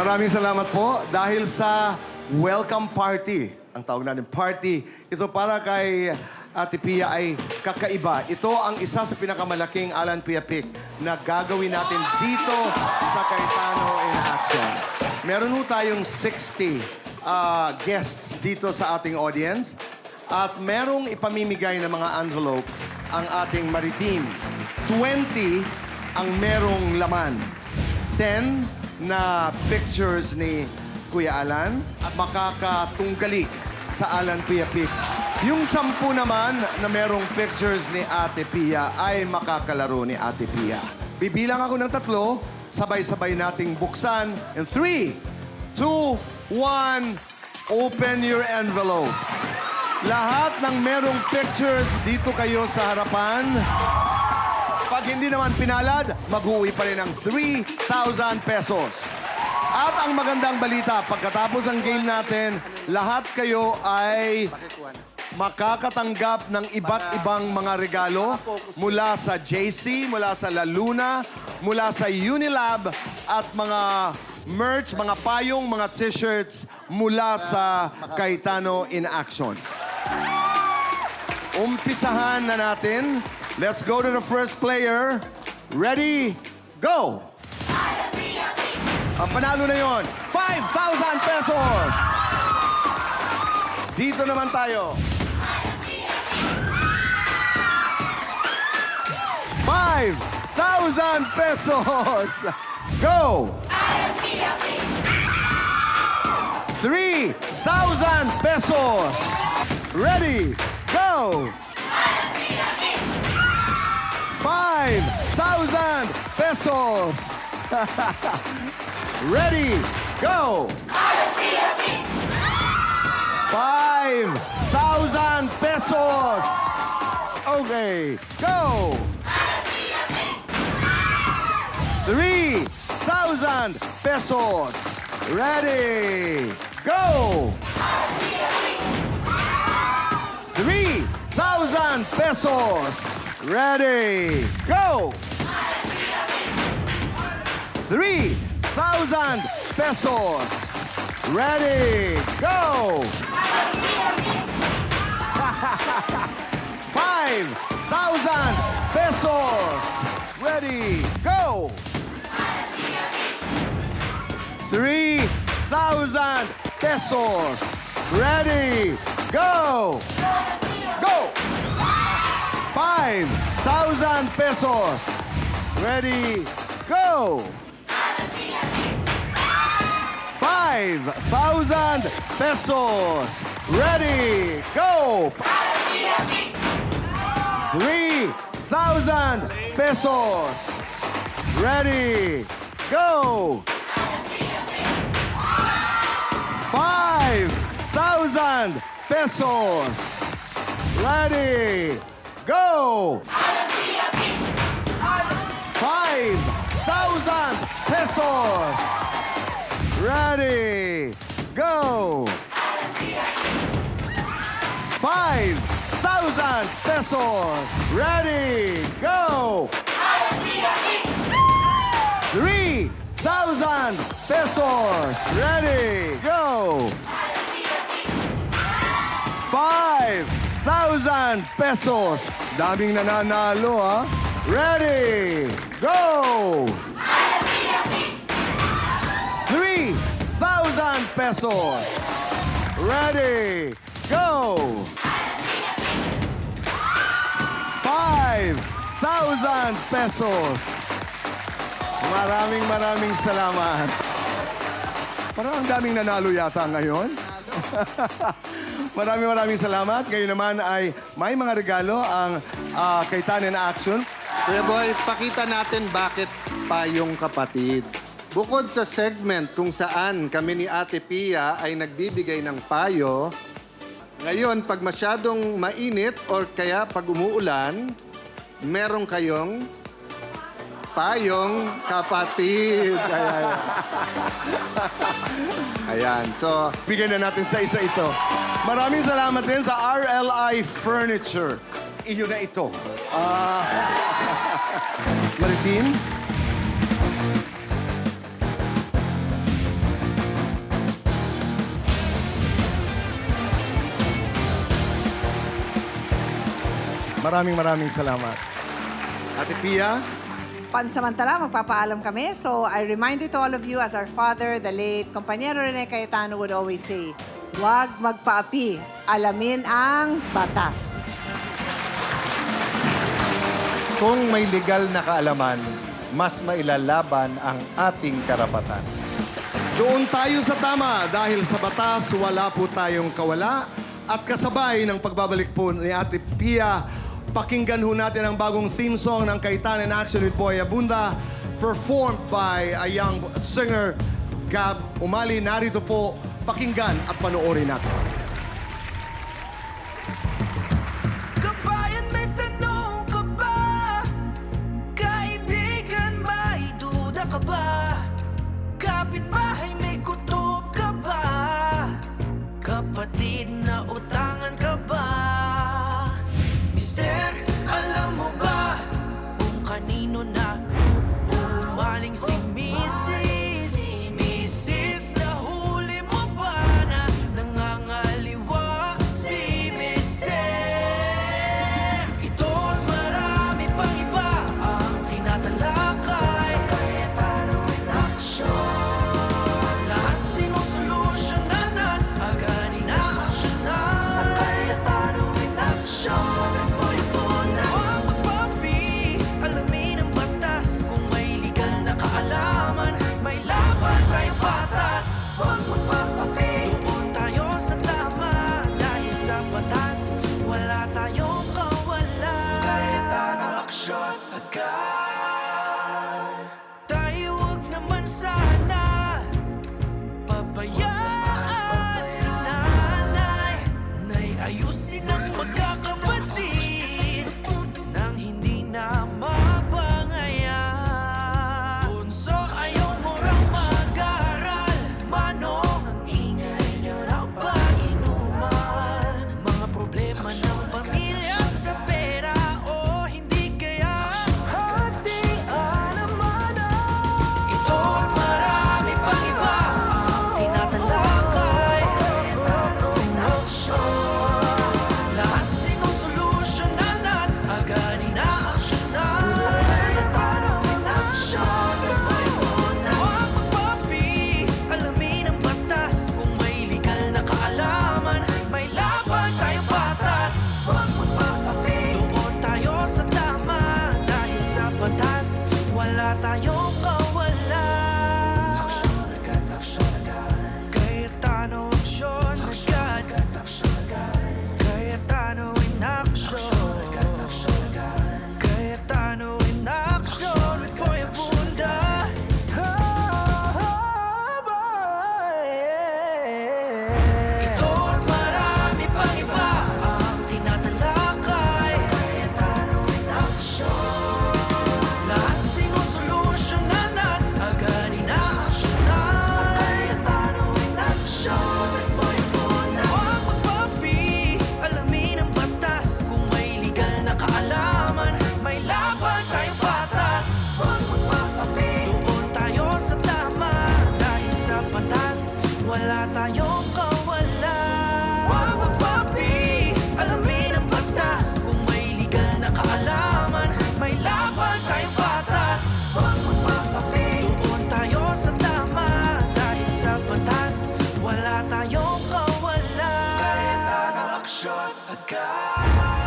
Maraming salamat po dahil sa welcome party. Ang tawag natin party. Ito para kay Ate Pia ay kakaiba. Ito ang isa sa pinakamalaking Alan Pia Pick na gagawin natin dito sa Cayetano in Action. Meron ho tayong 60 guests dito sa ating audience at merong ipamimigay na mga envelopes ang ating ma-redeem. 20 ang merong laman. 10 na pictures ni Kuya Alan at makakatunggali sa Alan Pia Pick. Yung 10 naman na merong pictures ni Ate Pia ay makakalaro ni Ate Pia. Bibilang ako ng 3, sabay-sabay nating buksan. In 3, 2, 1, open your envelopes. Lahat ng merong pictures, dito kayo sa harapan. Pag hindi naman pinalad, mag-uwi pa rin ng 3,000 pesos. At ang magandang balita, pagkatapos ng game natin, lahat kayo ay makakatanggap ng iba't ibang mga regalo mula sa JC, mula sa La Luna, mula sa Unilab, at mga merch, mga payong, mga t-shirts mula sa Cayetano in Action. Umpisahan na natin. Let's go to the first player. Ready, go! Ang panalo na yon, 5,000 pesos! Dito naman tayo. 5,000 pesos! Go! 3,000 pesos! Ready, go! 5,000 pesos! Ready, go! 5,000 pesos! Okay, go! 3,000 pesos! Ready, go! 3,000 pesos! Ready, go! 3,000 pesos! Ready, go! 5,000 pesos! Ready, go! 3,000 pesos! Ready, go! Go! 5,000 pesos! Ready, go! 5,000 pesos! Ready, go! 3,000 pesos! Ready, go! 5,000 pesos! Ready, go! 5,000 pesos! Ready, go! 5,000 pesos! Ready, go! 3,000 pesos! Ready, go! 5,000 pesos! Daming nananalo, ha? Ready, go! 3,000 pesos! Ready, go! 5,000 pesos! Maraming salamat. Parang ang daming nanalo yata ngayon. Maraming salamat. Ngayon naman ay may mga regalo ang Cayetano in Action. Kuya Boy, pakita natin bakit payong kapatid. Bukod sa segment kung saan kami ni Ate Pia ay nagbibigay ng payo, ngayon, pag masyadong mainit or kaya pag umuulan, meron kayong payong kapatid. Ayan. So, Bigyan na natin sa isa ito. Maraming salamat din sa RLI Furniture. Iyo na ito. Maritin? Maraming salamat. Ate Pia, Pansamantala, magpapaalam kami. So, I remind it to all of you, as our father, the late Compañero Rene Cayetano would always say, huwag magpaapi, alamin ang batas. Kung may legal na kaalaman, mas mailalaban ang ating karapatan. doon tayo sa tama dahil sa batas wala po tayong kawala. At kasabay ng pagbabalik po ni Ate Pia, pakinggan ho natin ang bagong theme song ng Cayetano in Action with Boy Abunda, performed by a young singer, Gab Umali. Narito po, pakinggan at panoorin natin. Kabayan, may tanong ka ba? Kaibigan, may duda ka ba? Kapitbahay, may kutob ka ba? Kapatid na utangan ka ba? Mister, alam mo ba kung kanino na umaling si Mrs. Mrs. Nahuli mo ba na nangangaliwa si Mister? Ito at marami pang iba ang tinatalakay sa Cayetano in Action. Lahat sinusolusyonan at agad inaaksyonan sa Cayetano in Action. Boy, na huwag magpapi, alamin ang batas. Kung may legal na kaalaman, may laban tayong patas. Huwag magpapapi, doon tayo sa tama. Dahil sa batas, wala tayong kawalan. Cayetano Action agad. Tayo huwag naman sana pabayaan si nanay. Nay, ayusin ang magkakapatid nang hindi na magbangayan. Bunso, ayaw mo raw mag-aral. Manong, ang ingay niyo raw pag-inuman. Mga problema ng pamilya sa pera o hindi kaya hatian naman. Ito at marami pang iba ang tinatalakay sa Cayetano in Action. Lahat sinusolusyonan at agad inaaksyonan sa Cayetano in Action. Huwag magpapi, alamin ang batas. Kung may legal na kaalaman, may laban tayong patas. Huwag magpapapi, doon tayo sa tama. Dahil sa batas, wala tayong kawalan. Cayetano Action agad. Cayetano in Action. Cayetano in Action with Boy Abunda. Ito at marami pang iba ang tinatalakay sa Cayetano in Action. Lahat sinusolusyonan at agad inaaksyonan sa Cayetano in Action. Huwag magpapi, alamin ang batas. Kung may legal na kaalaman, may laban tayong patas. Huwag magpapapi, doon tayo sa tama. Dahil sa batas, wala tayong kawalan. Huwag magpapi, alamin ang batas. Kung may legal na kaalaman, may laban tayong patas. Huwag magpapapi, doon tayo sa tama. Dahil sa batas, wala tayong kawalan. Cayetano Action agad.